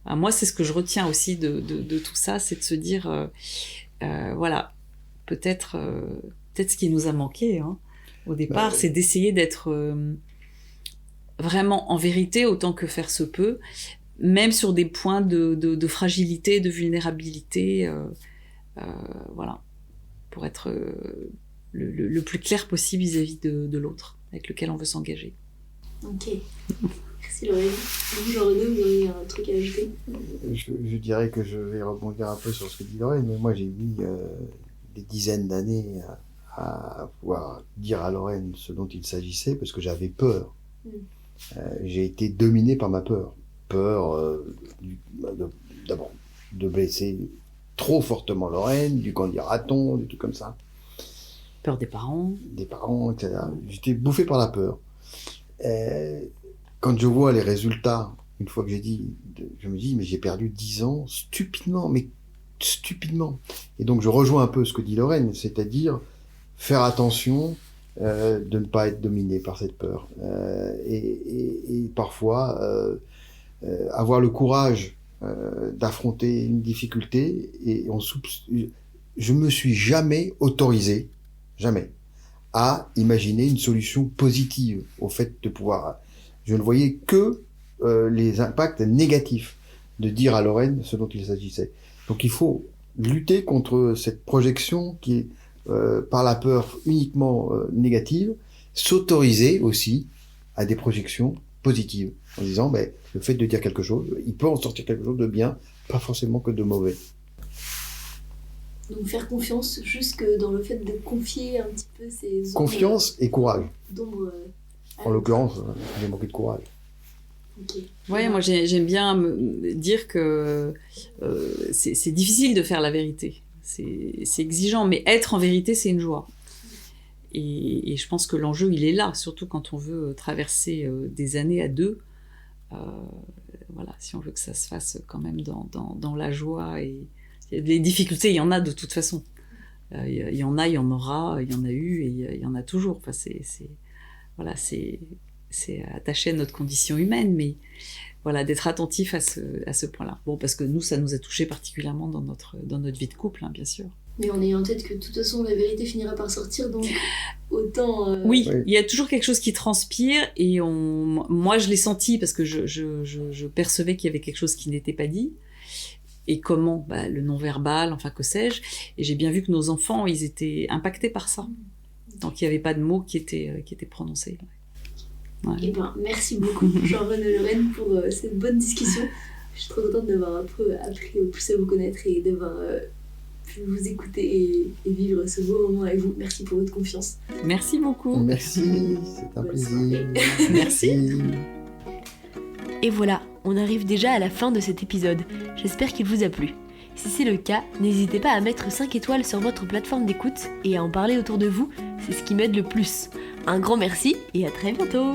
moi, c'est ce que je retiens aussi de tout ça, c'est de se dire voilà, peut-être ce qui nous a manqué au départ, c'est d'essayer d'être vraiment en vérité autant que faire se peut, même sur des points de fragilité, de vulnérabilité, voilà, pour être le plus clair possible vis-à-vis de l'autre avec lequel on veut s'engager. Ok. Merci Lorraine. Vous, Jean-Renaud, vous avez un truc à ajouter? Je dirais que je vais rebondir un peu sur ce que dit Lorraine, mais moi j'ai mis des dizaines d'années à pouvoir dire à Lorraine ce dont il s'agissait, parce que j'avais peur J'ai été dominé par ma peur. Peur, d'abord, de blesser trop fortement Lorraine, du candidaton, des trucs comme ça. Peur des parents, etc. J'étais bouffé par la peur. Quand je vois les résultats, une fois que je me dis, mais j'ai perdu 10 ans stupidement. Et donc je rejoins un peu ce que dit Lorraine, c'est-à-dire faire attention de ne pas être dominé par cette peur. Et parfois, avoir le courage d'affronter une difficulté. Je me suis jamais autorisé, à imaginer une solution positive au fait de pouvoir. Je ne voyais que les impacts négatifs de dire à Lorraine ce dont il s'agissait. Donc il faut lutter contre cette projection qui est par la peur uniquement négative, s'autoriser aussi à des projections positives, en disant le fait de dire quelque chose, il peut en sortir quelque chose de bien, pas forcément que de mauvais. Donc faire confiance jusque dans le fait de confier un petit peu ces zones... Confiance et courage. D'ombre. En l'occurrence, j'ai manqué de courage. Okay. Ouais, moi j'aime bien me dire que c'est difficile de faire la vérité. C'est exigeant, mais être en vérité, c'est une joie. Et je pense que l'enjeu, il est là, surtout quand on veut traverser des années à deux. Voilà, si on veut que ça se fasse quand même dans la joie. Et les difficultés, il y en a de toute façon. Il y en a, il y en aura, il y en a eu et il y en a toujours. Enfin, c'est attaché à notre condition humaine, mais voilà, d'être attentif à ce point-là. Bon, parce que nous, ça nous a touchés particulièrement dans notre vie de couple, hein, bien sûr. Mais en ayant en tête que de toute façon, la vérité finira par sortir, donc autant... Oui, il y a toujours quelque chose qui transpire, et moi, je l'ai senti, parce que je percevais qu'il y avait quelque chose qui n'était pas dit. Et comment le non-verbal, enfin, que sais-je. Et j'ai bien vu que nos enfants, ils étaient impactés par ça. Donc, il n'y avait pas de mots qui étaient prononcés. Ouais. Eh ben, merci beaucoup, Jean-René et Lorraine, pour cette bonne discussion. Je suis trop contente d'avoir un peu appris plus à vous connaître et d'avoir pu vous écouter et vivre ce beau moment avec vous. Merci pour votre confiance. Merci beaucoup. Merci, c'est un plaisir. Merci. Et voilà, on arrive déjà à la fin de cet épisode. J'espère qu'il vous a plu. Si c'est le cas, n'hésitez pas à mettre 5 étoiles sur votre plateforme d'écoute et à en parler autour de vous, c'est ce qui m'aide le plus. Un grand merci et à très bientôt!